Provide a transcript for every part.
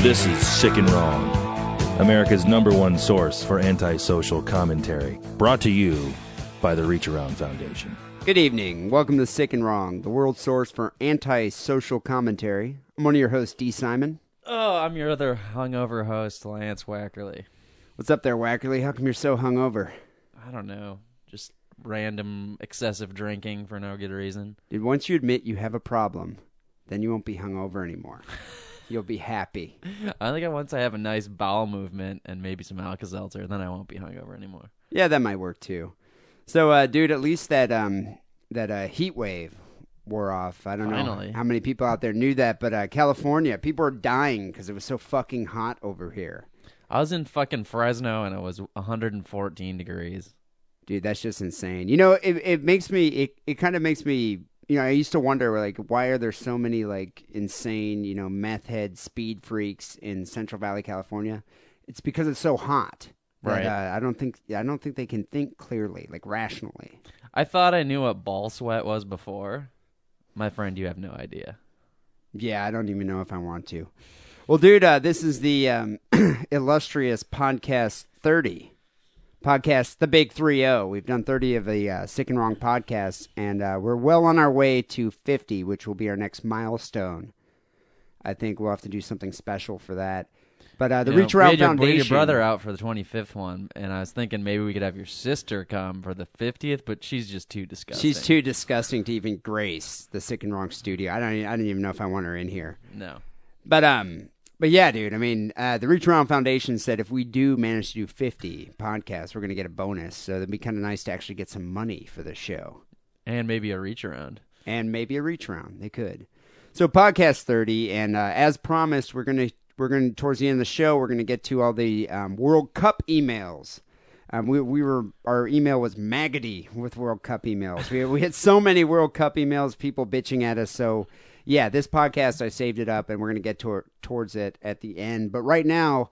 This is Sick and Wrong, America's #1 source for antisocial commentary. Brought to you by the Reach Around Foundation. Good evening. Welcome to Sick and Wrong, the world source for antisocial commentary. I'm one of your hosts, D. Simon. Oh, I'm your other hungover host, Lance Wackerly. What's up there, Wackerly? How come you're so hungover? I don't know. Just random excessive drinking for no good reason. Dude, once you admit you have a problem, then you won't be hungover anymore. You'll be happy. I think once I have a nice bowel movement and maybe some Alka-Seltzer, then I won't be hungover anymore. Yeah, that might work too. So, dude, at least that heat wave wore off. I don't know how many people out there knew that, but California, people are dying because it was so fucking hot over here. I was in fucking Fresno and it was 114 degrees. Dude, that's just insane. You know, it kind of makes me, you know, I used to wonder, like, why are there so many, like, insane, you know, meth head speed freaks in Central Valley, California? It's because it's so hot. Right. I don't think they can think clearly, like, rationally. I thought I knew what ball sweat was before. My friend, you have no idea. Yeah, I don't even know if I want to. Well, dude, this is the illustrious podcast 30. Podcast, the big 3-0. We've done 30 of the Sick and Wrong podcasts, and we're well on our way to 50, which will be our next milestone. I think we'll have to do something special for that. But the Reach Around Foundation... We had your brother out for the 25th one, and I was thinking maybe we could have your sister come for the 50th, but she's just too disgusting. She's too disgusting to even grace the Sick and Wrong studio. I don't even know if I want her in here. No. But yeah, dude, I mean, the Reach Around Foundation said if we do manage to do 50 podcasts, we're going to get a bonus. So it'd be kind of nice to actually get some money for the show. And maybe a reach around. They could. So podcast 30, and as promised, we're going to towards the end of the show, we're going to get to all the World Cup emails. Our email was maggoty with World Cup emails. We had so many World Cup emails, people bitching at us. So yeah, this podcast, I saved it up, and we're going to get towards it at the end. But right now,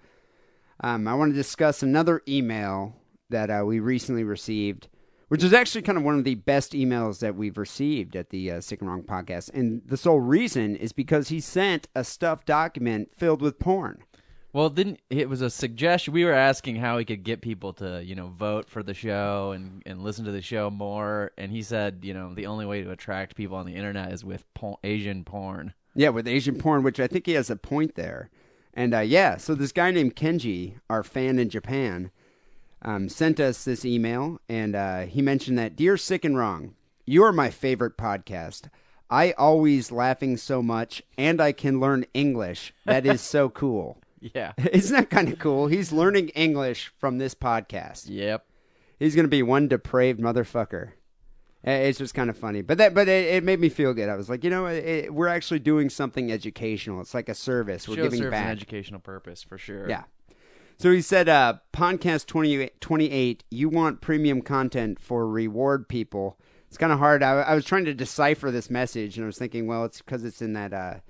I want to discuss another email that we recently received, which is actually kind of one of the best emails that we've received at the Sick and Wrong podcast. And the sole reason is because he sent a stuffed document filled with porn. Well, it was a suggestion. We were asking how we could get people to, vote for the show and listen to the show more. And he said, the only way to attract people on the internet is with Asian porn. Yeah, with Asian porn, which I think he has a point there. And so this guy named Kenji, our fan in Japan, sent us this email. And he mentioned that, "Dear Sick and Wrong, you are my favorite podcast. I always laughing so much, and I can learn English. That is so cool." Yeah. Isn't that kind of cool? He's learning English from this podcast. Yep. He's going to be one depraved motherfucker. It's just kind of funny. But it made me feel good. I was like, we're actually doing something educational. It's like a service. We're giving back. An educational purpose, for sure. Yeah. So he said, podcast 28, you want premium content for reward people. It's kind of hard. I was trying to decipher this message, and I was thinking, well, it's because it's in that...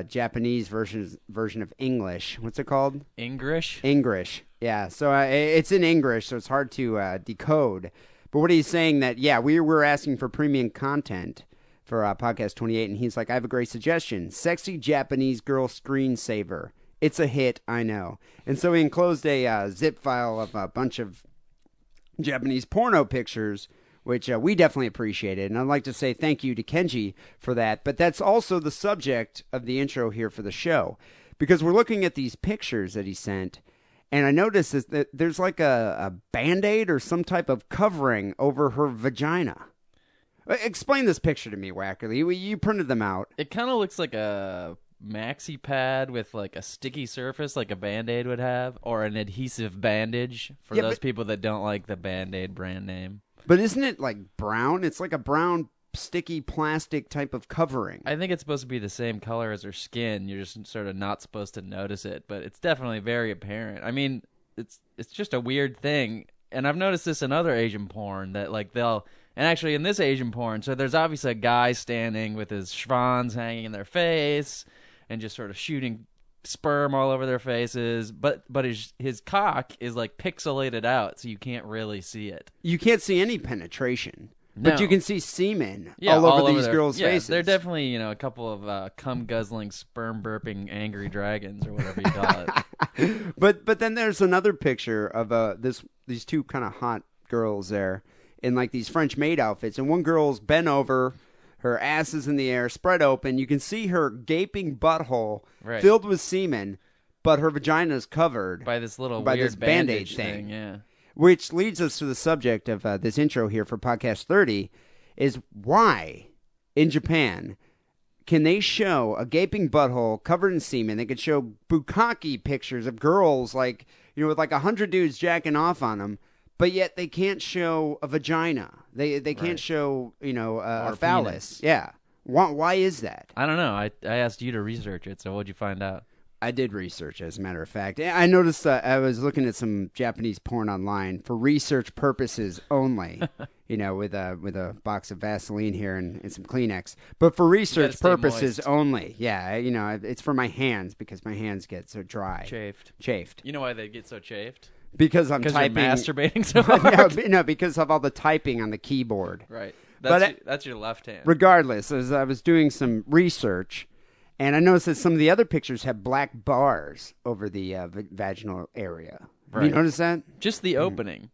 Japanese version of English. What's it called? English. Yeah. So it's in English, so it's hard to decode. But what he's saying that, yeah, we were asking for premium content for podcast 28, and he's like, I have a great suggestion. Sexy Japanese girl screensaver. It's a hit, I know. And so he enclosed a zip file of a bunch of Japanese porno pictures, which we definitely appreciated. And I'd like to say thank you to Kenji for that. But that's also the subject of the intro here for the show. Because we're looking at these pictures that he sent, and I noticed that there's like a Band-Aid or some type of covering over her vagina. Explain this picture to me, Wackerly. You printed them out. It kind of looks like a maxi pad with like a sticky surface like a Band-Aid would have, or an adhesive bandage for those people that don't like the Band-Aid brand name. But isn't it like brown? It's like a brown, sticky plastic type of covering. I think it's supposed to be the same color as her skin. You're just sort of not supposed to notice it, but it's definitely very apparent. I mean, it's just a weird thing. And I've noticed this in other Asian porn that like and actually in this Asian porn, so there's obviously a guy standing with his schwanz hanging in their face and just sort of shooting sperm all over their faces, but his cock is like pixelated out, so you can't really see it. You can't see any penetration. But No. you can see semen Yeah, all over these their- girls' yeah, faces. They're definitely, a couple of cum-guzzling, sperm-burping angry dragons or whatever you call it. But then there's another picture of these two kind of hot girls there in like these French maid outfits, and one girl's bent over, her ass is in the air, spread open. You can see her gaping butthole Right. filled with semen, but her vagina is covered By this little by weird this bandage thing. thing. Yeah. Which leads us to the subject of this intro here for podcast 30, is why in Japan can they show a gaping butthole covered in semen? They could show bukkake pictures of girls with like 100 dudes jacking off on them, but yet they can't show a vagina. They can't Right. show a Or phallus. penis. Yeah. Why is that? I don't know. I asked you to research it, so what'd you find out? I did research, as a matter of fact. I noticed I was looking at some Japanese porn online for research purposes only. With a box of Vaseline here and some Kleenex, but for research stay purposes moist. only. Yeah, it's for my hands because my hands get so dry, chafed. You know why they get so chafed? Because I'm Because you're typing. masturbating so hard. no, because of all the typing on the keyboard. Right. But That's your left hand. Regardless, as I was doing some research, and I noticed that some of the other pictures have black bars over the vaginal area. Have you Right. noticed that? Just the opening.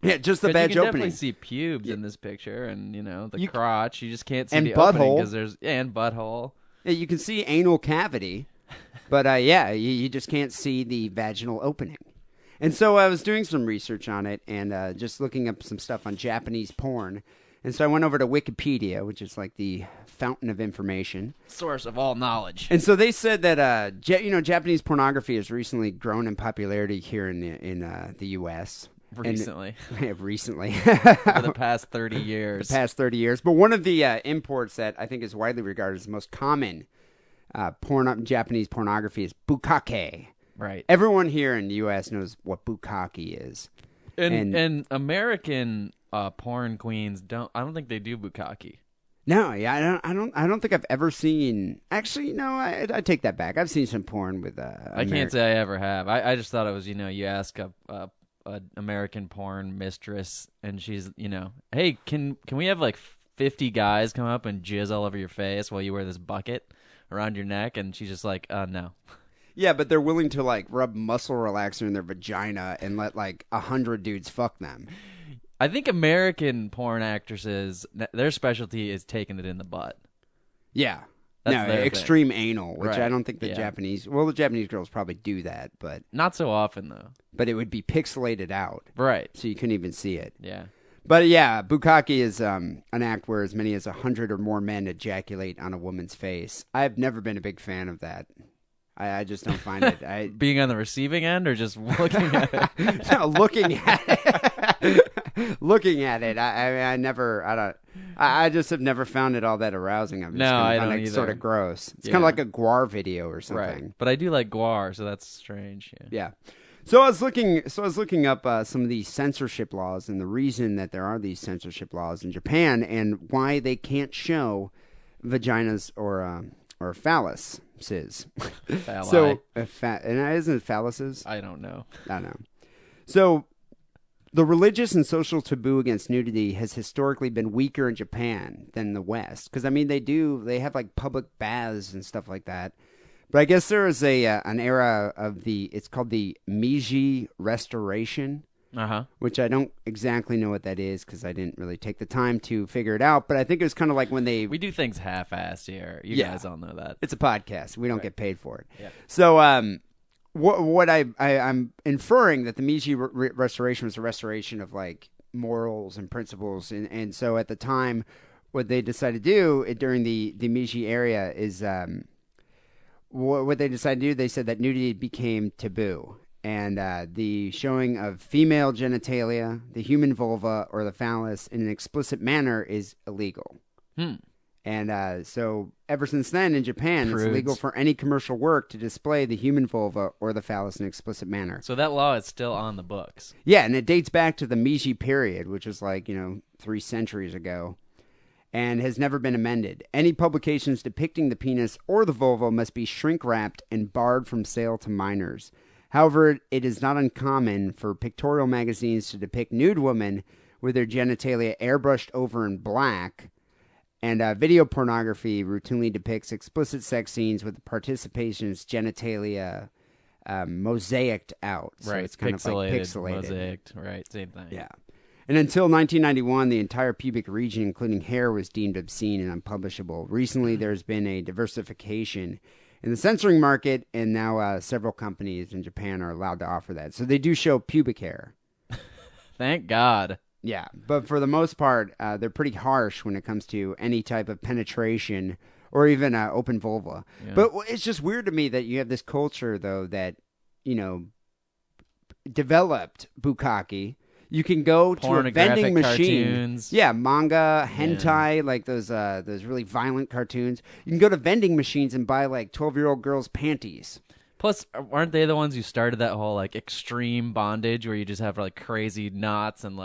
Yeah, just the 'Cause vag you can opening. definitely see pubes in this picture, and the You- crotch. You just can't see and the opening butthole. because there's and butthole. Yeah, you can see anal cavity, but you just can't see the vaginal opening. And so I was doing some research on it and just looking up some stuff on Japanese porn. And so I went over to Wikipedia, which is like the fountain of information. Source of all knowledge. And so they said that Japanese pornography has recently grown in popularity here in the U.S. Recently. Recently. For the past 30 years. The past 30 years. But one of the imports that I think is widely regarded as the most common Japanese pornography is bukkake. Right. Everyone here in the U.S. knows what bukkake is. And American porn queens I don't think they do bukkake. No, yeah, I don't think I've ever seen. Actually, no, I take that back. I've seen some porn with. I can't say I ever have. I just thought it was you ask a American porn mistress and she's hey, can we have like 50 guys come up and jizz all over your face while you wear this bucket around your neck, and she's just like no. Yeah, but they're willing to like rub muscle relaxer in their vagina and let like 100 dudes fuck them. I think American porn actresses, their specialty is taking it in the butt. Yeah. That's their extreme anal, which Right. I don't think the Yeah. Japanese girls probably do that, but Not so often though. it would be pixelated out, Right. so you couldn't even see it. Yeah. But yeah, bukkake is an act where as many as 100 or more men ejaculate on a woman's face. I've never been a big fan of that. I just don't find it. Being on the receiving end or just looking at it? No, looking at it. Looking at it. I just have never found it all that arousing. I'm just No, I find don't it either. sort of gross. It's Yeah. kind of like a Guar video or something. Right. But I do like guar, so that's strange. Yeah. Yeah. So I was looking up some of these censorship laws and the reason that there are these censorship laws in Japan and why they can't show vaginas or phalluses. Phalli. So and isn't it phalluses? I don't know. I don't know. So the religious and social taboo against nudity has historically been weaker in Japan than the West. Because, I mean, they have like public baths and stuff like that. But I guess there is an era of it's called the Meiji Restoration, which I don't exactly know what that is because I didn't really take the time to figure it out. But I think it was kind of like when We do things half-assed here. You Yeah. guys all know that. It's a podcast. We don't get paid for it. Yeah. So, what I'm inferring that the Meiji Restoration was a restoration of like morals and principles, and so at the time, what they decided to do during the Meiji area is what they decided to do. They said that nudity became taboo, and the showing of female genitalia, the human vulva, or the phallus in an explicit manner is illegal. And so ever since then in Japan, Prudes. it's illegal for any commercial work to display the human vulva or the phallus in an explicit manner. So that law is still on the books. Yeah, and it dates back to the Meiji period, which was like, 3 centuries ago, and has never been amended. Any publications depicting the penis or the vulva must be shrink-wrapped and barred from sale to minors. However, it is not uncommon for pictorial magazines to depict nude women with their genitalia airbrushed over in black. And video pornography routinely depicts explicit sex scenes with participants' genitalia mosaicked out. So right. it's kind of like pixelated. Mosaicked. Right. Same thing. Yeah. And until 1991, the entire pubic region, including hair, was deemed obscene and unpublishable. Recently, there's been a diversification in the censoring market, and now several companies in Japan are allowed to offer that. So they do show pubic hair. Thank God. Yeah, but for the most part, they're pretty harsh when it comes to any type of penetration or even open vulva. Yeah. But it's just weird to me that you have this culture, though, that, developed bukkake. You can go to a vending machine. Cartoons. Yeah, manga, hentai, like those really violent cartoons. You can go to vending machines and buy, 12-year-old girls' panties. Plus, aren't they the ones who started that whole extreme bondage where you just have crazy knots and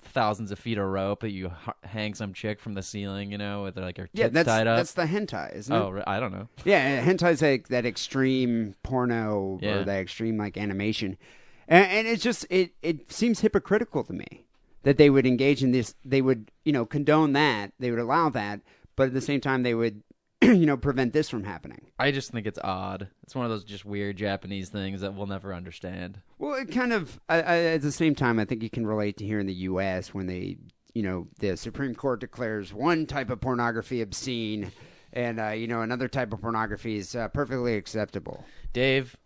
thousands of feet of rope that you hang some chick from the ceiling, with her tits tied up? That's the hentai, isn't it? Oh, I don't know. Yeah, hentai's that extreme porno or that extreme animation, and it's just it seems hypocritical to me that they would engage in this. They would condone that, they would allow that, but at the same time they would prevent this from happening. I just think it's odd. It's one of those just weird Japanese things that we'll never understand. Well, it kind of, at the same time, I think you can relate to here in the U.S. when they, the Supreme Court declares one type of pornography obscene and, another type of pornography is perfectly acceptable. Dave,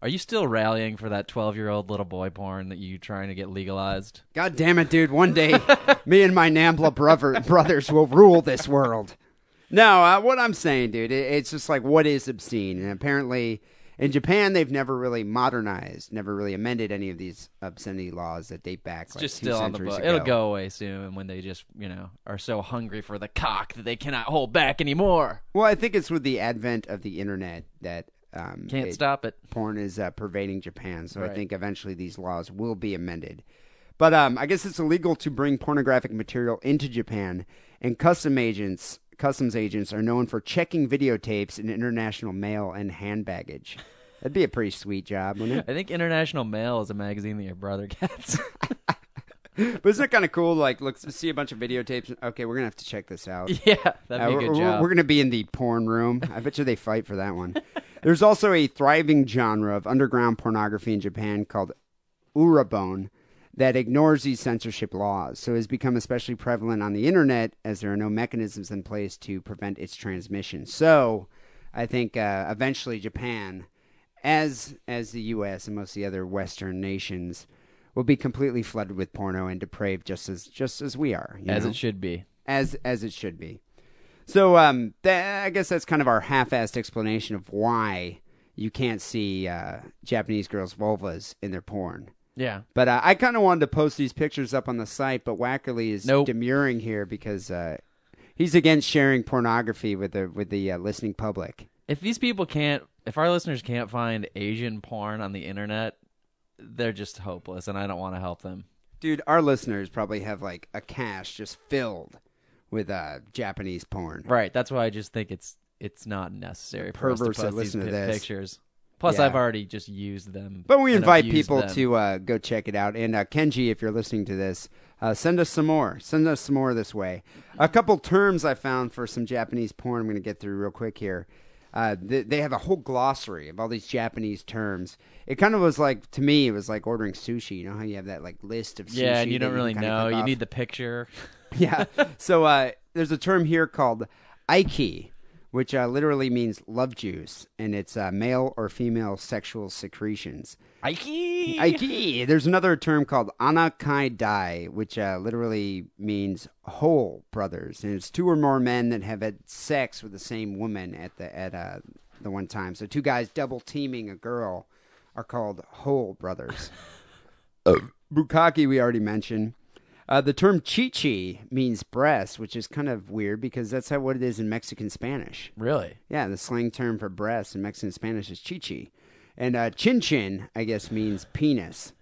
are you still rallying for that 12-year-old little boy porn that you trying to get legalized? God damn it, dude. One day, me and my NAMBLA brothers will rule this world. No, what I'm saying, dude, it's just what is obscene? And apparently, in Japan, they've never really modernized, never really amended any of these obscenity laws that date back it's just 2 still on the centuries book. ago. It'll go away soon when they just, are so hungry for the cock that they cannot hold back anymore. Well, I think it's with the advent of the internet that can't stop it. Porn is pervading Japan, so right. I think eventually these laws will be amended. But I guess it's illegal to bring pornographic material into Japan, and customs agents are known for checking videotapes in international mail and hand baggage. That'd be a pretty sweet job, wouldn't it? I think International Mail is a magazine that your brother gets. But isn't it kind of cool? Look, see a bunch of videotapes. Okay, we're going to have to check this out. Yeah, that'd be a good job. We're going to be in the porn room. I bet you they fight for that one. There's also a thriving genre of underground pornography in Japan called urabone that ignores these censorship laws, so has become especially prevalent on the internet as there are no mechanisms in place to prevent its transmission. So I think eventually Japan, as the U.S. and most of the other Western nations, will be completely flooded with porno and depraved just as we are. As it should be. As it should be. So I guess that's kind of our half-assed explanation of why you can't see Japanese girls' vulvas in their porn. Yeah. But I kind of wanted to post these pictures up on the site, but Wackerly is demurring here because he's against sharing pornography with the listening public. If our listeners can't find Asian porn on the internet, they're just hopeless, and I don't want to help them. Dude, our listeners probably have a cache just filled with Japanese porn. Right. That's why I just think it's not necessary for us to post these pictures. Plus, yeah. I've already just used them. But we invite people to go check it out. And Kenji, if you're listening to this, send us some more. Send us some more this way. A couple terms I found for some Japanese porn I'm going to get through real quick here. They have a whole glossary of all these Japanese terms. It kind of was to me, it was like ordering sushi. You know how you have that list of sushi? Yeah, and you don't really know. You need the picture. Yeah. So there's a term here called aiki, which literally means love juice, and it's male or female sexual secretions. Aiki! Aiki! There's another term called anakai dai, which literally means whole brothers, and it's 2 or more men that have had sex with the same woman at the one time. So 2 guys double teaming a girl are called whole brothers. Bukkake we already mentioned. The term chichi means breast, which is kind of weird because that's what it is in Mexican Spanish. Really? Yeah, the slang term for breast in Mexican Spanish is chichi. And chin-chin, I guess, means penis.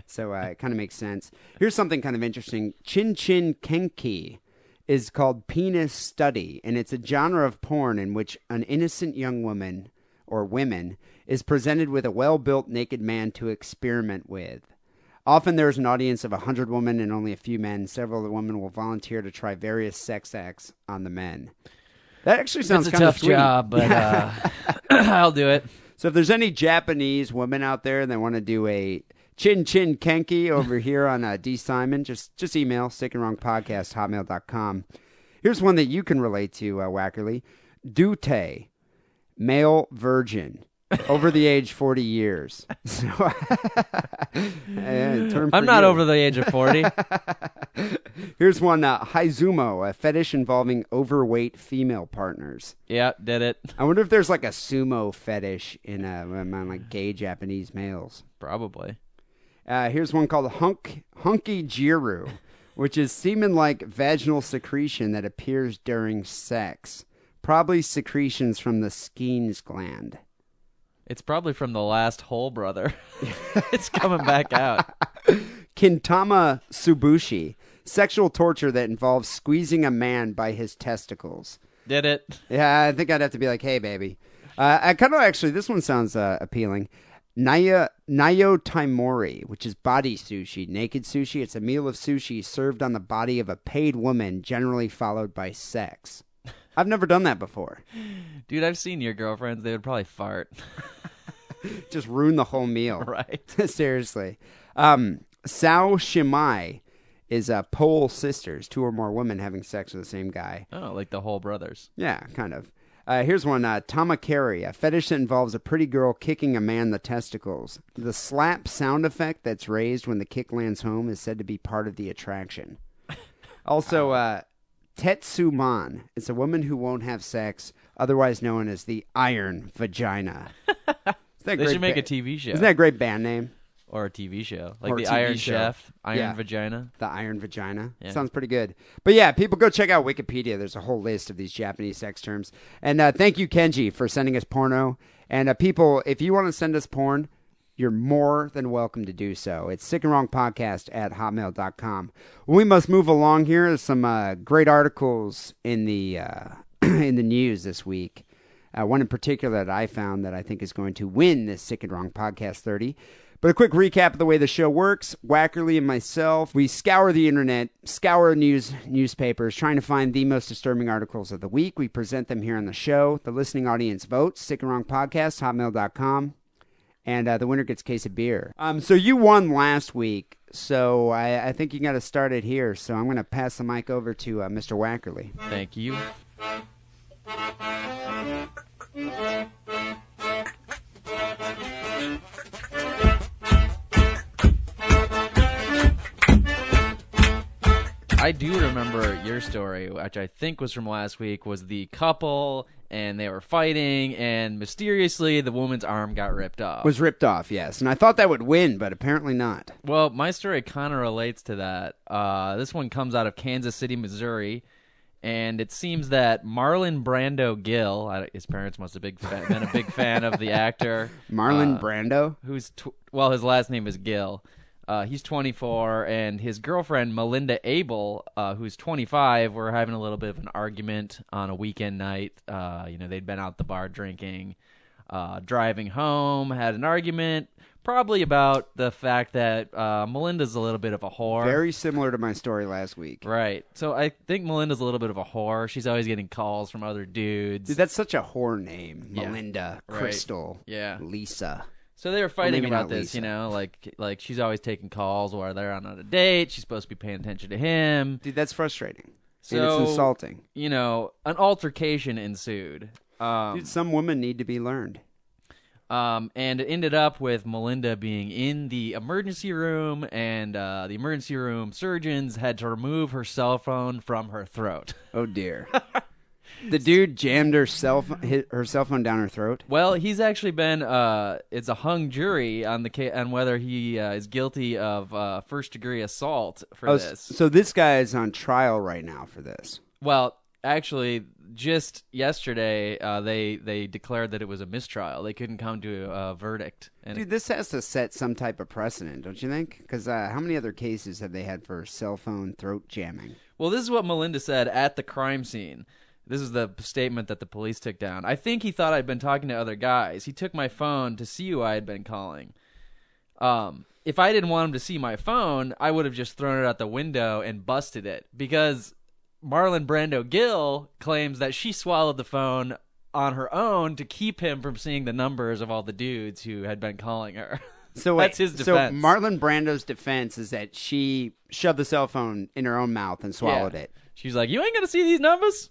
So it kind of makes sense. Here's something kind of interesting. Chin-chin kenki is called penis study, and it's a genre of porn in which an innocent young woman, or women, is presented with a well-built naked man to experiment with. Often there is an audience of 100 women and only a few men. Several of the women will volunteer to try various sex acts on the men. That actually sounds kind of It's a sweet. tough job, but I'll do it. So if there's any Japanese women out there that want to do a chin chin kenki over here on D. Simon, just email sickandwrongpodcast@hotmail.com. Here's one that you can relate to, Wackerly. Dute, male virgin, over the age 40 years. So, I'm not over the age of 40. Here's one, Haizumo, a fetish involving overweight female partners. Yeah, did it. I wonder if there's like a sumo fetish among like gay Japanese males. Probably. Here's one called Hunky Jiru, which is semen-like vaginal secretion that appears during sex. Probably secretions from the Skene's gland. It's probably from the last Hole Brother. It's coming back out. Kintama Tsubushi, sexual torture that involves squeezing a man by his testicles. Did it. Yeah, I think I'd have to be like, hey, baby. I kind of actually, this one sounds appealing. Nayo Taimori, which is body sushi, naked sushi. It's a meal of sushi served on the body of a paid woman, generally followed by sex. I've never done that before. Dude, I've seen your girlfriends. They would probably fart. Just ruin the whole meal. Right. Seriously. Sao Shimai is Pole sisters, 2 or more women having sex with the same guy. Oh, like the Hole Brothers. Yeah, kind of. Here's one, Tamakeri, a fetish that involves a pretty girl kicking a man in the testicles. The slap sound effect that's raised when the kick lands home is said to be part of the attraction. Also, Tetsuman. It's a woman who won't have sex, otherwise known as the Iron Vagina. They should make a TV show. Isn't that a great band name? Or a TV show. Like Or a the TV Iron show. Chef, Iron Yeah. Vagina. The Iron Vagina. Yeah. Sounds pretty good. But yeah, people go check out Wikipedia. There's a whole list of these Japanese sex terms. And thank you, Kenji, for sending us porno. And people, if you want to send us porn, you're more than welcome to do so. It's sickandwrongpodcast@hotmail.com. We must move along here. There's some great articles in the in the news this week. One in particular that I found that I think is going to win this Sick and Wrong Podcast 30. But a quick recap of the way the show works. Wackerly and myself, we scour the internet, scour newspapers, trying to find the most disturbing articles of the week. We present them here on the show. The listening audience votes. Sick and Wrong Podcast, hotmail.com. And the winner gets a case of beer. So you won last week, so I think you got to start it here. So I'm going to pass the mic over to Mr. Wackerly. Thank you. I do remember your story, which I think was from last week, was the couple, and they were fighting, and mysteriously the woman's arm got ripped off. Was ripped off, yes. And I thought that would win, but apparently not. Well, my story kind of relates to that. This one comes out of Kansas City, Missouri, and it seems that Marlon Brando Gill, his parents must have been a big fan of the actor. Marlon Brando? Who's his last name is Gill. He's 24, and his girlfriend, Melinda Abel, who's 25, were having a little bit of an argument on a weekend night. They'd been out the bar drinking, driving home, had an argument, probably about the fact that Melinda's a little bit of a whore. Very similar to my story last week. Right. So I think Melinda's a little bit of a whore. She's always getting calls from other dudes. Dude, that's such a whore name. Yeah. Melinda, Right. Crystal, Yeah. Lisa. So they were fighting maybe about not this, Lisa. like she's always taking calls while they're on a date. She's supposed to be paying attention to him. Dude, that's frustrating. So, and it's insulting. An altercation ensued. Dude, some women need to be learned. And it ended up with Melinda being in the emergency room, and the emergency room surgeons had to remove her cell phone from her throat. Oh, dear. The dude jammed her cell phone down her throat? Well, he's actually been it's a hung jury on whether he is guilty of first-degree assault for this. So this guy is on trial right now for this. Well, actually, just yesterday, they declared that it was a mistrial. They couldn't come to a verdict. And Dude, this has to set some type of precedent, don't you think? Because how many other cases have they had for cell phone throat jamming? Well, this is what Melinda said at the crime scene. This is the statement that the police took down. I think he thought I'd been talking to other guys. He took my phone to see who I had been calling. if I didn't want him to see my phone, I would have just thrown it out the window and busted it, because Marlon Brando Gill claims that she swallowed the phone on her own to keep him from seeing the numbers of all the dudes who had been calling her. So that's his defense. So Marlon Brando's defense is that she shoved the cell phone in her own mouth and swallowed it. She's like, you ain't gonna see these numbers?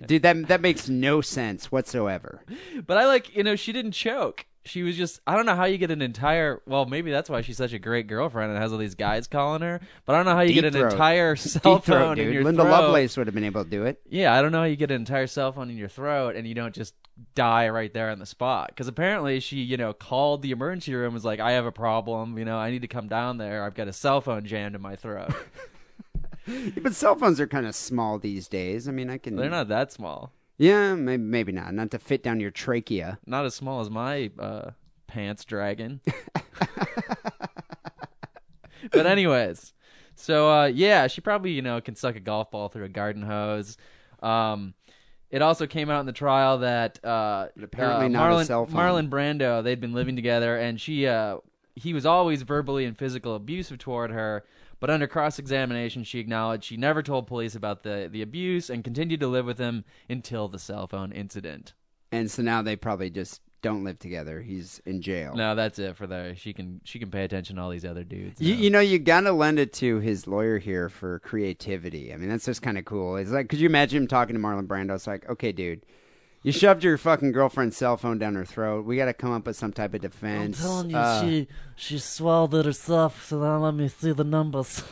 Dude, that makes no sense whatsoever. But I like, she didn't choke. She was just, I don't know how you get an entire, well, maybe that's why she's such a great girlfriend and has all these guys calling her, but I don't know how you get an entire cell phone in your Linda throat. Lovelace would have been able to do it. Yeah, I don't know how you get an entire cell phone in your throat and you don't just die right there on the spot. Because apparently she, called the emergency room and was like, I have a problem, I need to come down there. I've got a cell phone jammed in my throat. Yeah, but cell phones are kind of small these days. I mean, They're not that small. Yeah, maybe not. Not to fit down your trachea. Not as small as my pants dragon. But anyways, so she probably can suck a golf ball through a garden hose. It also came out in the trial that apparently not a cell phone. Marlon Brando, they'd been living together, and he was always verbally and physically abusive toward her. But under cross-examination, she acknowledged she never told police about the abuse and continued to live with him until the cell phone incident. And so now they probably just don't live together. He's in jail. No, that's it for there. She can pay attention to all these other dudes. You gotta lend it to his lawyer here for creativity. I mean, that's just kind of cool. It's like, could you imagine him talking to Marlon Brando? It's like, okay, dude, you shoved your fucking girlfriend's cell phone down her throat. We got to come up with some type of defense. I'm telling you, she swallowed it herself, so now let me see the numbers.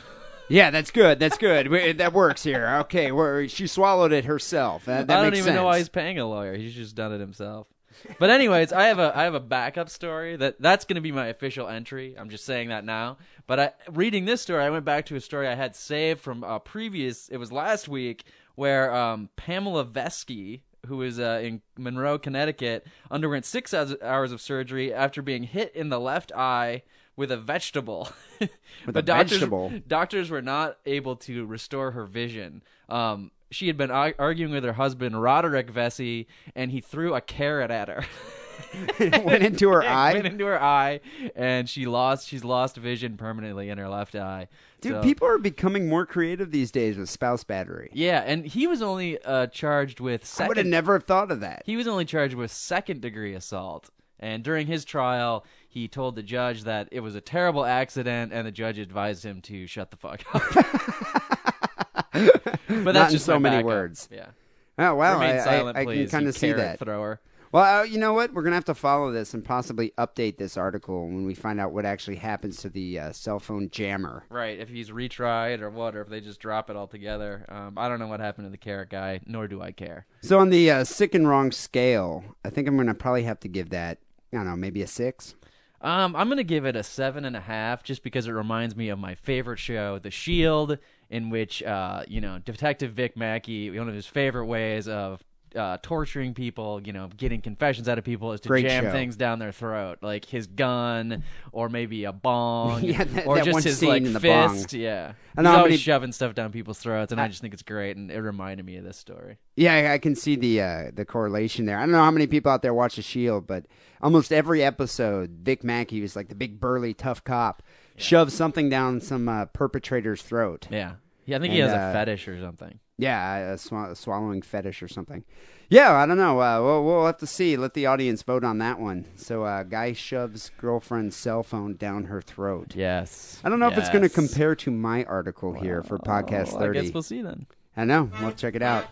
Yeah, that's good. That's good. That works here. Okay, she swallowed it herself. That makes sense. I don't even know why he's paying a lawyer. He's just done it himself. But anyways, I have a backup story that's going to be my official entry. I'm just saying that now. But reading this story, I went back to a story I had saved from it was last week, where Pamela Vesky, who was in Monroe, Connecticut, underwent 6 hours of surgery after being hit in the left eye with a vegetable. Doctors were not able to restore her vision. She had been arguing with her husband, Roderick Vesey, and he threw a carrot at her. It went into her eye? Went into her eye, and she's lost vision permanently in her left eye. Dude, people are becoming more creative these days with spouse battery. Yeah, and he was only charged with I would have never thought of that. He was only charged with second-degree assault. And during his trial, he told the judge that it was a terrible accident, and the judge advised him to shut the fuck up. But that's Not just in so many backup. words. Yeah. Oh, wow. Remain silent, I please, can kind of see that. Thrower. Well, you know what? We're going to have to follow this and possibly update this article when we find out what actually happens to the cell phone jammer. Right, if he's retried or what, or if they just drop it altogether. I don't know what happened to the carrot guy, nor do I care. So on the sick and wrong scale, I think I'm going to probably have to give that, I don't know, maybe a 6? I'm going to give it a 7.5 just because it reminds me of my favorite show, The Shield, in which, Detective Vic Mackey, one of his favorite ways of torturing people, getting confessions out of people is to jam things down their throat, like his gun or maybe a bong, or that just one his scene in the fist. bong. Yeah, I he's know always shoving stuff down people's throats, and I just think it's great, and it reminded me of this story. Yeah, I can see the correlation there. I don't know how many people out there watch The Shield, but almost every episode, Vic Mackey was like the big burly tough cop, shoves something down some perpetrator's throat. Yeah, I think he has a fetish or something. Yeah, a swallowing fetish or something. Yeah, I don't know. We'll have to see. Let the audience vote on that one. So, guy shoves girlfriend's cell phone down her throat. Yes. I don't know if it's going to compare to my article here for Podcast 30. I guess we'll see then. I know. We'll check it out.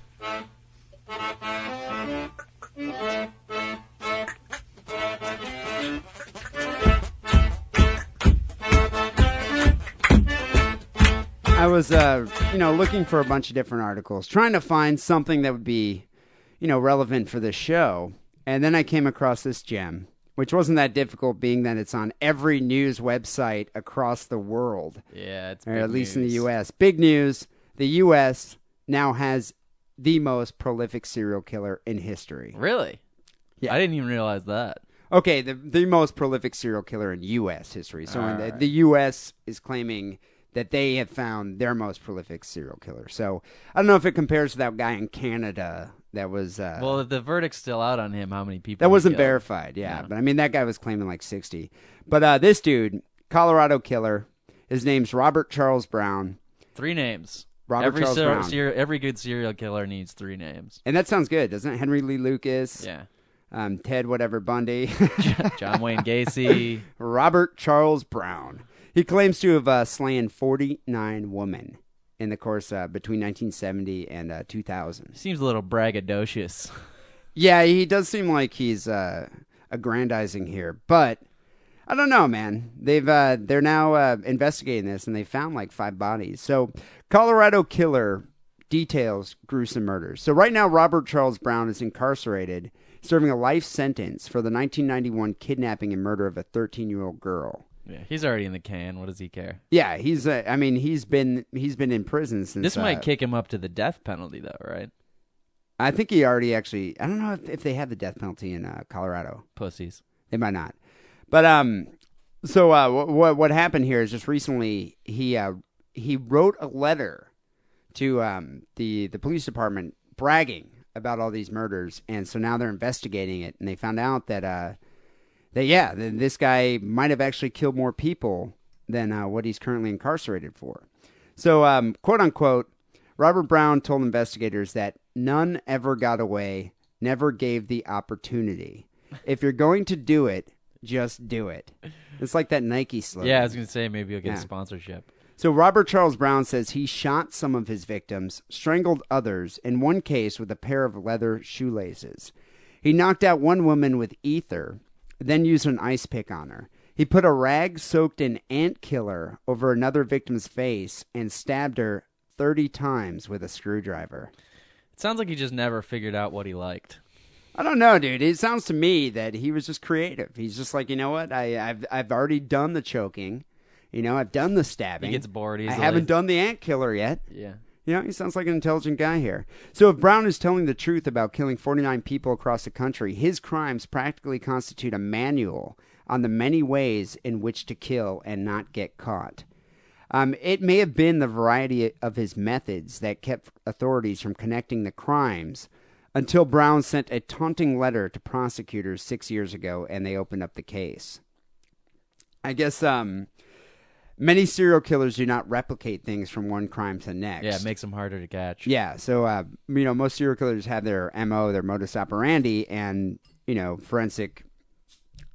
I was, looking for a bunch of different articles, trying to find something that would be, relevant for the show. And then I came across this gem, which wasn't that difficult, being that it's on every news website across the world. Yeah, it's or big at least news. in the U.S. Big news. The U.S. now has the most prolific serial killer in history. Really? Yeah. I didn't even realize that. Okay, the most prolific serial killer in U.S. history. So Right. the U.S. is claiming that they have found their most prolific serial killer. So I don't know if it compares to that guy in Canada that was... well, the verdict's still out on him, how many people that he wasn't killed. verified, yeah. But I mean, that guy was claiming like 60. But this dude, Colorado killer. His name's Robert Charles Brown. 3 names. Robert Charles Brown. Every good serial killer needs 3 names. And that sounds good, doesn't it? Henry Lee Lucas. Yeah. Ted whatever Bundy. John Wayne Gacy. Robert Charles Brown. He claims to have slain 49 women in the course between 1970 and 2000. Seems a little braggadocious. Yeah, he does seem like he's aggrandizing here, but I don't know, man. They're now investigating this, and they found like 5 bodies. So, Colorado killer details gruesome murders. So right now, Robert Charles Brown is incarcerated, serving a life sentence for the 1991 kidnapping and murder of a 13-year-old girl. Yeah, he's already in the can. What does he care? Yeah, he's been in prison since. This might kick him up to the death penalty, though, right? I think he already actually. I don't know if they have the death penalty in Colorado. Pussies. They might not. But so what happened here is just recently he wrote a letter to the police department bragging about all these murders, and so now they're investigating it, and they found out that this guy might have actually killed more people than what he's currently incarcerated for. So, quote unquote, Robert Brown told investigators that none ever got away, never gave the opportunity. If you're going to do it, just do it. It's like that Nike slogan. Yeah, I was going to say maybe you'll get a sponsorship. So Robert Charles Brown says he shot some of his victims, strangled others, in one case with a pair of leather shoelaces. He knocked out one woman with ether, then used an ice pick on her. He put a rag soaked in ant killer over another victim's face and stabbed her 30 times with a screwdriver. It sounds like he just never figured out what he liked. I don't know, dude. It sounds to me that he was just creative. He's just like, you know what? I've already done the choking. You know, I've done the stabbing. He gets bored easily. I haven't done the ant killer yet. Yeah. You know, he sounds like an intelligent guy here. So if Brown is telling the truth about killing 49 people across the country, his crimes practically constitute a manual on the many ways in which to kill and not get caught. It may have been the variety of his methods that kept authorities from connecting the crimes until Brown sent a taunting letter to prosecutors 6 years ago and they opened up the case. I guess many serial killers do not replicate things from one crime to the next. Yeah, it makes them harder to catch. Yeah, so, most serial killers have their MO, their modus operandi, and, forensic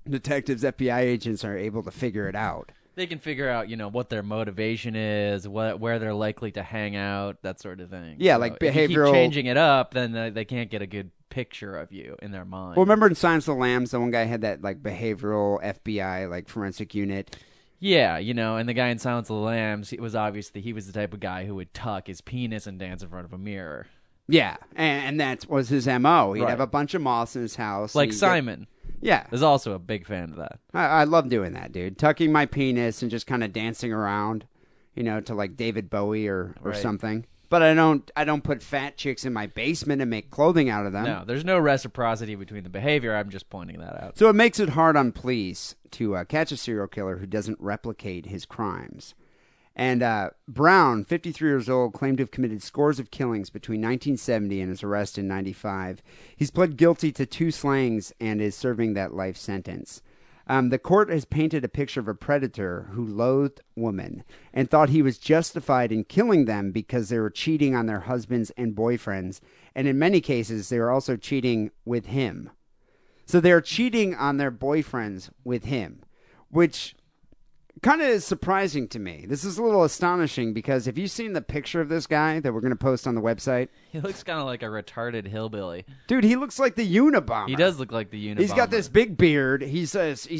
detectives, FBI agents are able to figure it out. They can figure out, what their motivation is, where they're likely to hang out, that sort of thing. Yeah, so like if you behavioral. keep changing it up, then they can't get a good picture of you in their mind. Well, remember in Silence of the Lambs, the one guy had that like behavioral FBI forensic unit. Yeah, and the guy in Silence of the Lambs, he was the type of guy who would tuck his penis and dance in front of a mirror. Yeah, and that was his MO. He'd Right. have a bunch of moths in his house. Like Simon. Yeah. Is also a big fan of that. I love doing that, dude. Tucking my penis and just kind of dancing around, to like David Bowie or Right. something. But I don't put fat chicks in my basement and make clothing out of them. No, there's no reciprocity between the behavior. I'm just pointing that out. So it makes it hard on police to catch a serial killer who doesn't replicate his crimes. And Brown, 53 years old, claimed to have committed scores of killings between 1970 and his arrest in 95. He's pled guilty to 2 slayings and is serving that life sentence. The court has painted a picture of a predator who loathed women and thought he was justified in killing them because they were cheating on their husbands and boyfriends, and in many cases they were also cheating with him. So they're cheating on their boyfriends with him, which kind of is surprising to me. This is a little astonishing because if you've seen the picture of this guy that we're going to post on the website, He looks kind of like a retarded hillbilly. dude, he looks like the Unabomber. He does look like the Unabomber. He's got this big beard. He's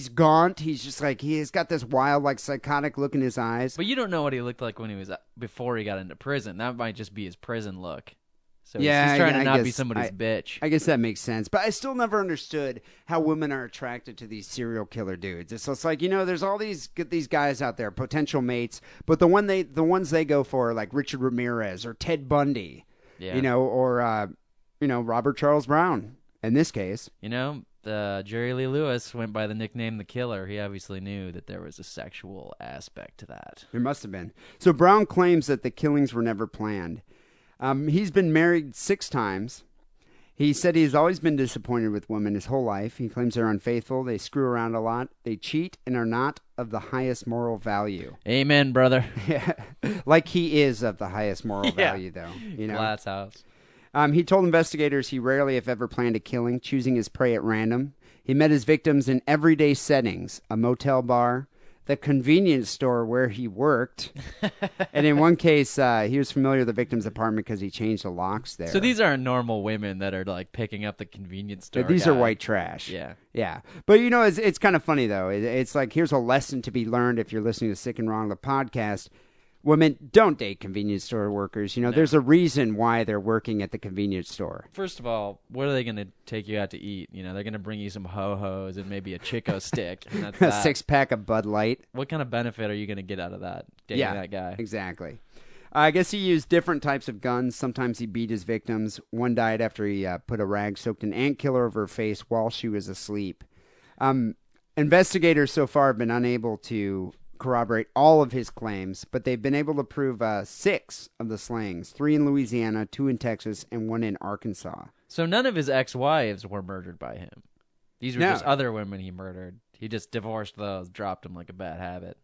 gaunt. He's just like, he's got this wild, like psychotic look in his eyes. But you don't know what he looked like when he was before he got into prison. That might just be his prison look. So Yeah, he's trying I to not be guess somebody's bitch. I guess that makes sense. But I still never understood how women are attracted to these serial killer dudes. It's like, there's all these guys out there, potential mates, but the ones they go for are like Richard Ramirez or Ted Bundy, Yeah. or Robert Charles Brown in this case. Jerry Lee Lewis went by the nickname The Killer. He obviously knew that there was a sexual aspect to that. There must have been. So Brown claims that the killings were never planned. He's been married 6 times. He said he's always been disappointed with women his whole life. He claims they're unfaithful, they screw around a lot, they cheat, and are not of the highest moral value. Amen, brother. Like he is of the highest moral value, though. You know? Glass house. He told investigators he rarely, if ever, planned a killing, choosing his prey at random. He met his victims in everyday settings, a motel bar, the convenience store where he worked. And in one case, he was familiar with the victim's apartment because he changed the locks there. So these aren't normal women that are like picking up the convenience store. But these are white trash. Yeah. Yeah. But, you know, it's kind of funny, though. It's like, here's a lesson to be learned if you're listening to Sick and Wrong, the podcast. Women, don't date convenience store workers. You know, there's a reason why they're working at the convenience store. First of all, what are they going to take you out to eat? You know, they're going to bring you some ho-hos and maybe a Chico stick. And that's A that. 6-pack of Bud Light. What kind of benefit are you going to get out of that, dating that guy? Exactly. I guess he used different types of guns. Sometimes he beat his victims. One died after he put a rag soaked in ant killer over her face while she was asleep. Investigators so far have been unable to corroborate all of his claims, but they've been able to prove 6 of the slayings, 3 in Louisiana, 2 in Texas, and 1 in Arkansas. So none of his ex-wives were murdered by him. These were just other women he murdered. He just divorced those, dropped them like a bad habit.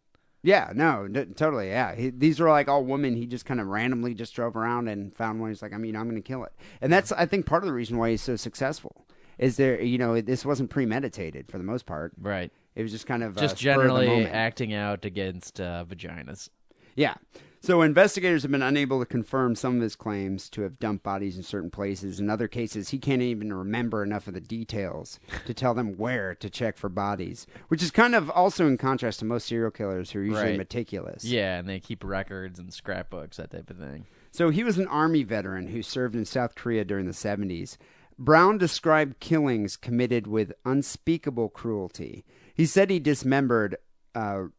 Yeah, no, totally, yeah. These are like all women he just kind of randomly just drove around and found one. He's like, I'm going to kill it. And that's, I think, part of the reason why he's so successful. Is there, you know, this wasn't premeditated for the most part. Right. It was just kind of just generally acting out against vaginas. Yeah. So investigators have been unable to confirm some of his claims to have dumped bodies in certain places. In other cases, he can't even remember enough of the details to tell them where to check for bodies, which is kind of also in contrast to most serial killers who are usually meticulous. Yeah, and they keep records and scrapbooks, that type of thing. So he was an Army veteran who served in South Korea during the 70s. Brown described killings committed with unspeakable cruelty. He said he dismembered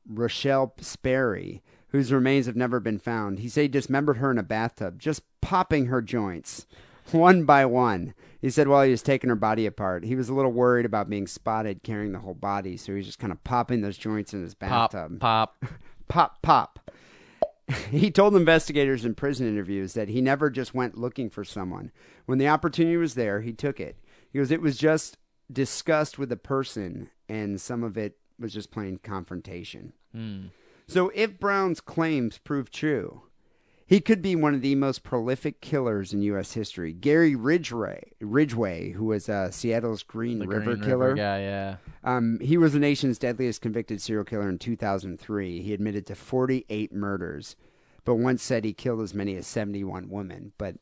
Rochelle Sperry, whose remains have never been found. He said he dismembered her in a bathtub, just popping her joints, one by one. He said while he was taking her body apart, he was a little worried about being spotted carrying the whole body, so he was just kind of popping those joints in his bathtub. Pop. Pop, pop. He told investigators in prison interviews that he never just went looking for someone. When the opportunity was there, he took it. He goes, it was just disgust with the person, and some of it was just plain confrontation. So if Brown's claims prove true, he could be one of the most prolific killers in U.S. history. Gary Ridgway, who was Seattle's Green River killer. Guy, yeah. He was the nation's deadliest convicted serial killer in 2003. He admitted to 48 murders, but once said he killed as many as 71 women. But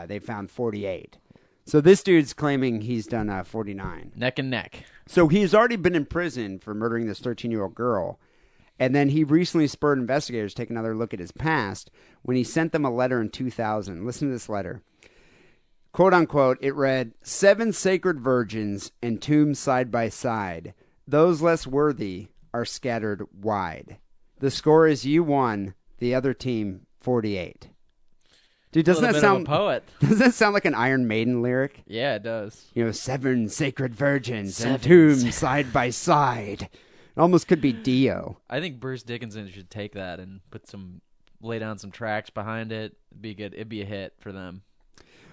they found 48. So this dude's claiming he's done 49. Neck and neck. So he's already been in prison for murdering this 13-year-old girl. And then he recently spurred investigators to take another look at his past when he sent them a letter in 2000. Listen to this letter. Quote unquote, it read, 7 sacred virgins and tombs side by side. Those less worthy are scattered wide. The score is you 1, the other team 48. Dude, doesn't that sound a poet? Doesn't that sound like an Iron Maiden lyric? Yeah, it does. You know, 7 sacred virgins and tombs side by side. It almost could be Dio. I think Bruce Dickinson should take that and lay down some tracks behind it. It'd be good. It'd be a hit for them.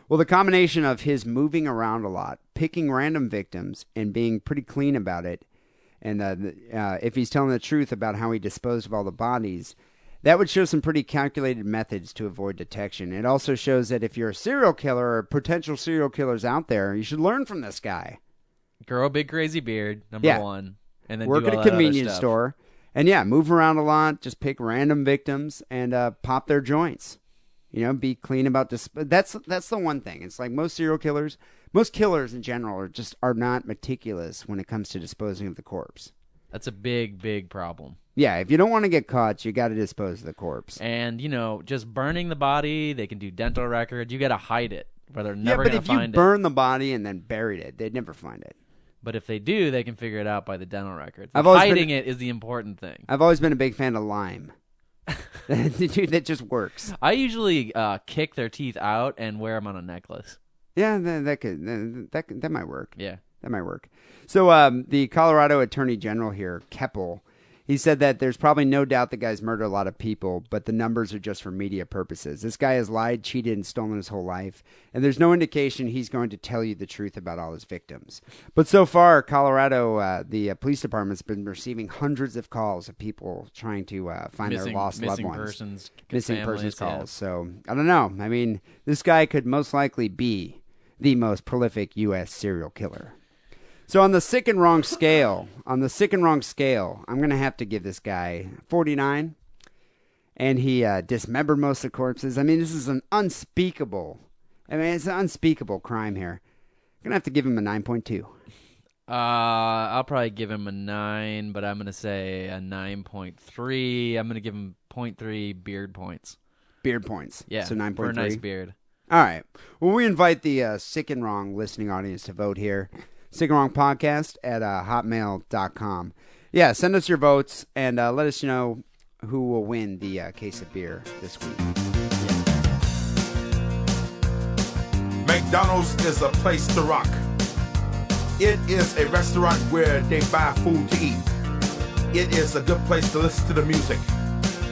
Well, the combination of his moving around a lot, picking random victims, and being pretty clean about it, and if he's telling the truth about how he disposed of all the bodies, that would show some pretty calculated methods to avoid detection. It also shows that if you're a serial killer or potential serial killers out there, you should learn from this guy. Grow a big crazy beard, number 1. And then work at a convenience store, and move around a lot. Just pick random victims and pop their joints. You know, be clean about this. That's the one thing. It's like most serial killers, most killers in general are not meticulous when it comes to disposing of the corpse. That's a big, big problem. Yeah, if you don't want to get caught, you got to dispose of the corpse. And just burning the body, they can do dental records. You got to hide it, where they're never going to find it. But if you burn the body and then buried it, they'd never find it. But if they do, they can figure it out by the dental records. Hiding it is the important thing. I've always been a big fan of lime. Dude, that just works. I usually kick their teeth out and wear them on a necklace. Yeah, that might work. Yeah. That might work. So the Colorado Attorney General here, Keppel, He said that there's probably no doubt the guy's murdered a lot of people, but the numbers are just for media purposes. This guy has lied, cheated, and stolen his whole life, and there's no indication he's going to tell you the truth about all his victims. But so far, Colorado, the police department's been receiving hundreds of calls of people trying to find their lost loved ones. Missing persons calls. Yeah. So, I don't know. I mean, this guy could most likely be the most prolific U.S. serial killer. So on the sick and wrong scale, I'm going to have to give this guy 49. And he dismembered most of the corpses. I mean, this is an unspeakable crime here. I'm going to have to give him a 9.2. I'll probably give him a 9, but I'm going to say a 9.3. I'm going to give him 0.3 beard points. Beard points. Yeah, so 9.3. For a nice beard. All right. Well, we invite the sick and wrong listening audience to vote here. Sick and Wrong Podcast at hotmail.com. Yeah, send us your votes and let us know who will win the case of beer this week. McDonald's is a place to rock. It is a restaurant where they buy food to eat. It is a good place to listen to the music.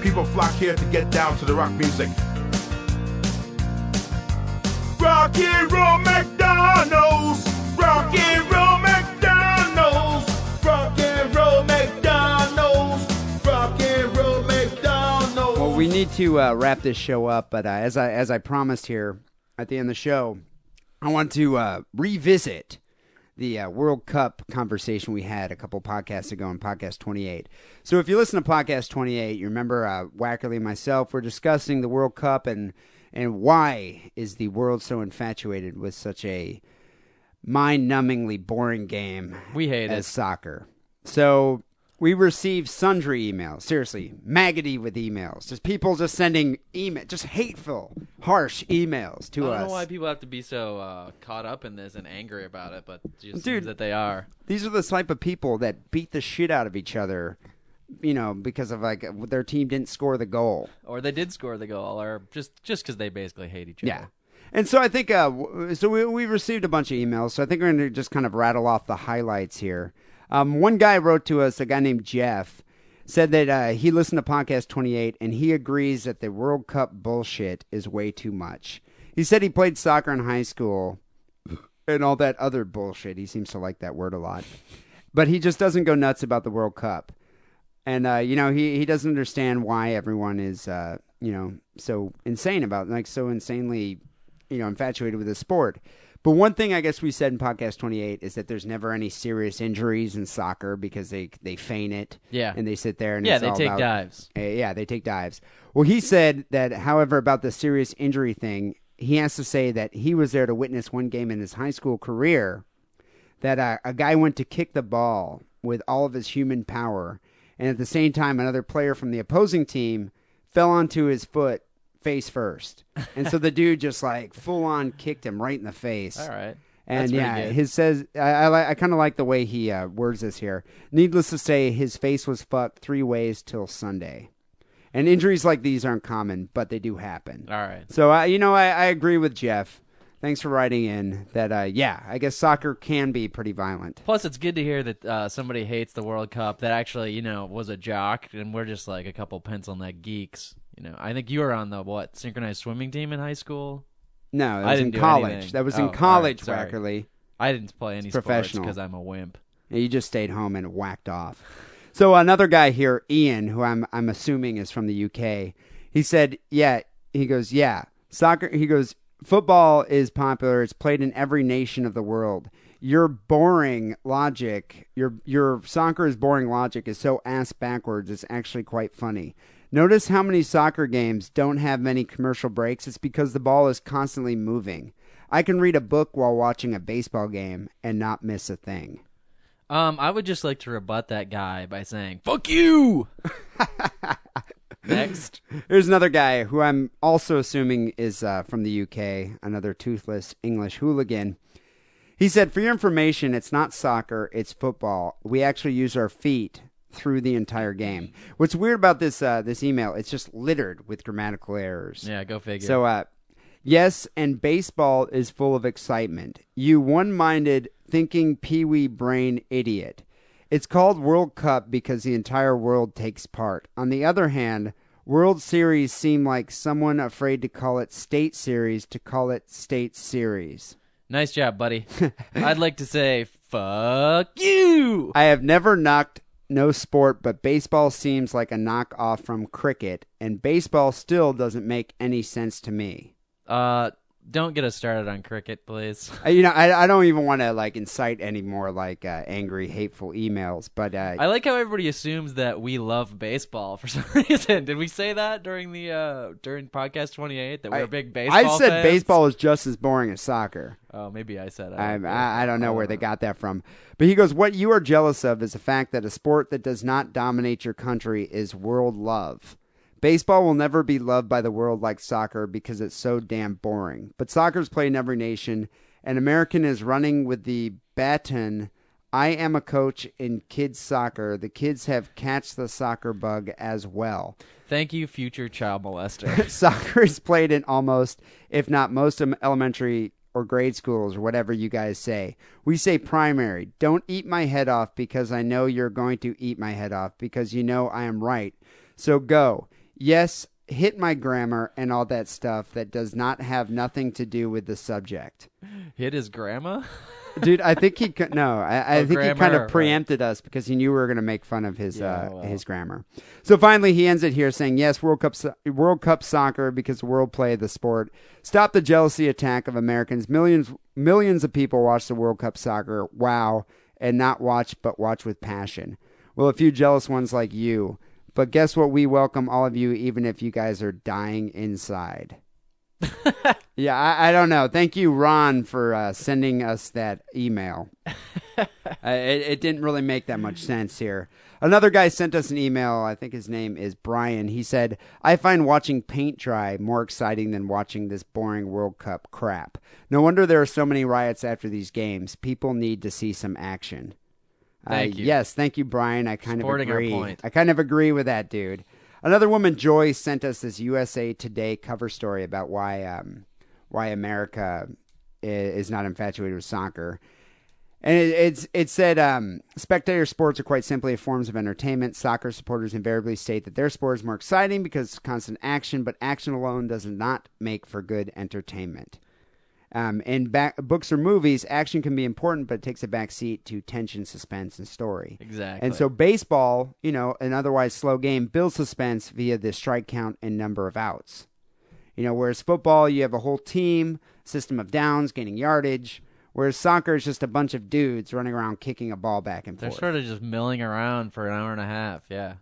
People flock here to get down to the rock music. Rock and roll McDonald's. Rock and roll McDonald's. Rock and roll McDonald's. Rock and roll McDonald's. Well, we need to wrap this show up, but as I promised here at the end of the show, I want to revisit the World Cup conversation we had a couple podcasts ago in Podcast 28. So if you listen to Podcast 28, you remember Wackerly and myself were discussing the World Cup and why is the world so infatuated with such a mind-numbingly boring game we hate as it. soccer. So we received sundry emails, seriously, maggoty with emails. Just people just sending just hateful, harsh emails to us. I don't know why people have to be so caught up in this and angry about it, but it just seems that they are. These are the type of people that beat the shit out of each other, because of their team didn't score the goal. Or they did score the goal, or just because they basically hate each other. Yeah. And so I think, we received a bunch of emails, so I think we're going to just kind of rattle off the highlights here. One guy wrote to us, a guy named Jeff, said that he listened to Podcast 28, and he agrees that the World Cup bullshit is way too much. He said he played soccer in high school and all that other bullshit. He seems to like that word a lot. But he just doesn't go nuts about the World Cup. And, he doesn't understand why everyone is, so insane about, so insanely infatuated with the sport. But one thing I guess we said in Podcast 28 is that there's never any serious injuries in soccer because they feign it. Yeah. And they sit there and they take dives. They take dives. Well, he said that, however, about the serious injury thing, he has to say that he was there to witness one game in his high school career that a guy went to kick the ball with all of his human power, and at the same time another player from the opposing team fell onto his foot face first. And so the dude just full on kicked him right in the face. All right. And his says I kind of like the way he words this here. Needless to say, his face was fucked 3 ways till Sunday. And injuries like these aren't common, but they do happen. All right. So I agree with Jeff. Thanks for writing in that. I guess soccer can be pretty violent. Plus, it's good to hear that somebody hates the World Cup that actually was a jock, and we're just like a couple pencil neck geeks. I think you were on the synchronized swimming team in high school. No, that was in college. That was in college, Wackerly. I didn't play any sports because I'm a wimp. Yeah, you just stayed home and whacked off. So another guy here, Ian, who I'm assuming is from the UK, he said, soccer. He goes, football is popular. It's played in every nation of the world. Your boring logic, your soccer is boring logic is so ass backwards. It's actually quite funny. Notice how many soccer games don't have many commercial breaks. It's because the ball is constantly moving. I can read a book while watching a baseball game and not miss a thing. I would just like to rebut that guy by saying, fuck you! Next. Here's another guy who I'm also assuming is from the UK, another toothless English hooligan. He said, for your information, it's not soccer, it's football. We actually use our feet through the entire game. What's weird about this email, it's just littered with grammatical errors. Yeah, go figure. So, yes, and baseball is full of excitement. You one-minded, thinking peewee brain idiot. It's called World Cup because the entire world takes part. On the other hand, World Series seem like someone afraid to call it State Series to call it State Series. Nice job, buddy. I'd like to say, fuck you! I have never knocked no sport, but baseball seems like a knockoff from cricket, and baseball still doesn't make any sense to me. Don't get us started on cricket, please. I don't even want to like incite any more like angry, hateful emails. But I like how everybody assumes that we love baseball for some reason. Did we say that during podcast 28 that we're a big baseball? I said fans? baseball is just as boring as soccer. Oh, maybe I said it. I don't know where they got that from. But he goes, what you are jealous of is the fact that a sport that does not dominate your country is world love. Baseball will never be loved by the world like soccer because it's so damn boring. But soccer's played in every nation, and American is running with the baton. I am a coach in kids soccer. The kids have catched the soccer bug as well. Thank you, future child molester. Soccer is played in almost, if not most, elementary or grade schools or whatever you guys say. We say primary. Don't eat my head off because I know you're going to eat my head off because you know I am right. So go. Yes, hit my grammar and all that stuff that does not have nothing to do with the subject. Hit his grandma? Dude, I think he think he kind of preempted us because he knew we were going to make fun of his grammar. So finally, he ends it here saying, "Yes, World Cup soccer because the world play the sport. Stop the jealousy attack of Americans. Millions of people watch the World Cup soccer. Wow, and not watch, but watch with passion. Well, a few jealous ones like you." But guess what? We welcome all of you, even if you guys are dying inside. Yeah, I don't know. Thank you, Ron, for sending us that email. It didn't really make that much sense here. Another guy sent us an email. I think his name is Brian. He said, I find watching paint dry more exciting than watching this boring World Cup crap. No wonder there are so many riots after these games. People need to see some action. Thank you. Yes, thank you, Brian. I kind of agree. Our point. I kind of agree with that, dude. Another woman, Joy, sent us this USA Today cover story about why America is not infatuated with soccer. And it said, spectator sports are quite simply forms of entertainment. Soccer supporters invariably state that their sport is more exciting because it's constant action, but action alone does not make for good entertainment. In books or movies, action can be important, but it takes a back seat to tension, suspense, and story. Exactly. And so baseball, an otherwise slow game, builds suspense via the strike count and number of outs. Whereas football, you have a whole team, system of downs, gaining yardage. Whereas soccer is just a bunch of dudes running around kicking a ball back and forth. They're sort of just milling around for an hour and a half, yeah.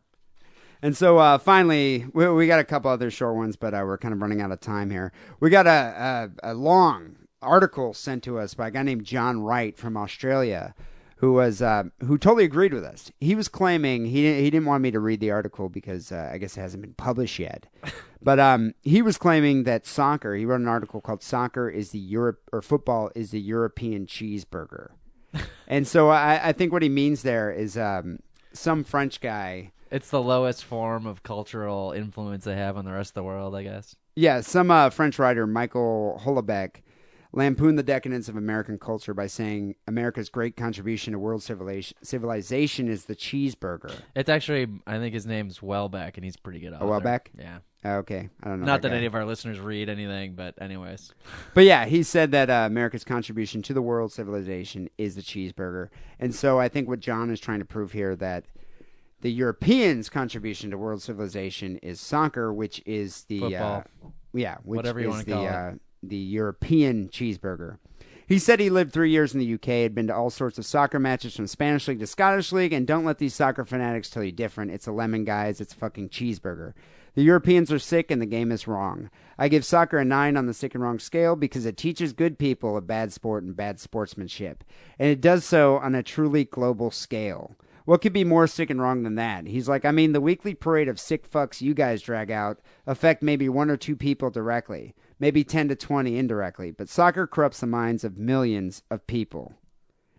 And so finally, we got a couple other short ones, but we're kind of running out of time here. We got a long article sent to us by a guy named John Wright from Australia, who totally agreed with us. He was claiming he didn't want me to read the article because I guess it hasn't been published yet. But he was claiming that soccer. He wrote an article called "Soccer is the football is the European cheeseburger," and so I think what he means there is some French guy. It's the lowest form of cultural influence they have on the rest of the world, I guess. Yeah, some French writer, Michael Houellebecq, lampooned the decadence of American culture by saying America's great contribution to world civilization is the cheeseburger. It's actually, I think his name's Welbeck, and he's pretty good author. Welbeck? Yeah. Okay, I don't know. Not that any of our listeners read anything, but anyways. But yeah, he said that America's contribution to the world civilization is the cheeseburger. And so I think what John is trying to prove here that the Europeans' contribution to world civilization is soccer, which is the football. Which whatever you want to call it. The European cheeseburger. He said he lived 3 years in the UK, had been to all sorts of soccer matches from Spanish League to Scottish League, and don't let these soccer fanatics tell you different. It's a lemon, guys. It's a fucking cheeseburger. The Europeans are sick and the game is wrong. I give soccer a 9 on the sick and wrong scale because it teaches good people a bad sport and bad sportsmanship. And it does so on a truly global scale. What could be more sick and wrong than that? He's like, I mean, the weekly parade of sick fucks you guys drag out affect maybe 1 or 2 people directly, maybe 10 to 20 indirectly, but soccer corrupts the minds of millions of people.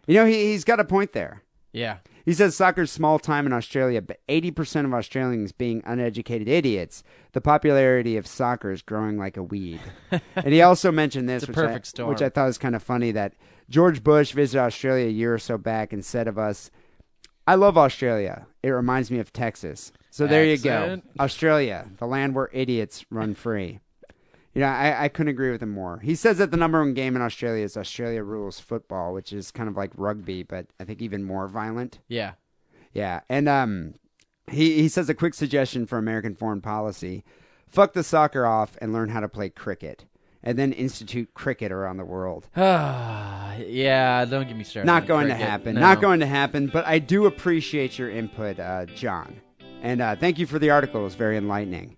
He's got a point there. Yeah. He says soccer's small time in Australia, but 80% of Australians being uneducated idiots, the popularity of soccer is growing like a weed. And he also mentioned this, which I thought was kind of funny, that George Bush visited Australia a year or so back and said of us, I love Australia. It reminds me of Texas. So there you go. Accent. Australia, the land where idiots run free. You know, I couldn't agree with him more. He says that the number one game in Australia is Australia Rules Football, which is kind of like rugby, but I think even more violent. Yeah. Yeah, and he says a quick suggestion for American foreign policy: fuck the soccer off and learn how to play cricket, and then institute cricket around the world. Yeah, don't get me started. Not on going to cricket. happen. No. Not going to happen. But I do appreciate your input, John, and thank you for the article. It was very enlightening.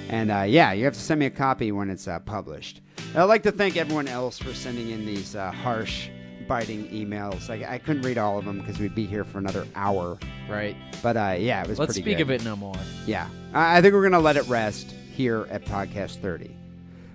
And yeah, you have to send me a copy when it's published. And I'd like to thank everyone else for sending in these harsh, biting emails. I couldn't read all of them because we'd be here for another hour. Right. But yeah, it was Let's pretty speak good. of it no more. Yeah. I think we're going to let it rest here at Podcast 30.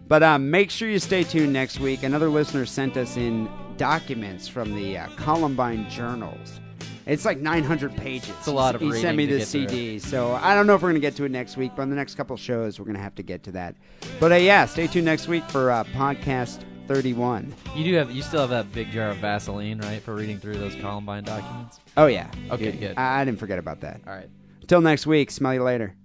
But make sure you stay tuned next week. Another listener sent us in documents from the Columbine journals. It's like 900 pages. It's a lot of He reading sent me to the get through. CD, so I don't know if we're going to get to it next week, but on the next couple shows, we're going to have to get to that. But yeah, stay tuned next week for Podcast 31. You still have that big jar of Vaseline, right, for reading through those Columbine documents? Oh, yeah. Okay, good. I didn't forget about that. All right. Until next week, smell you later.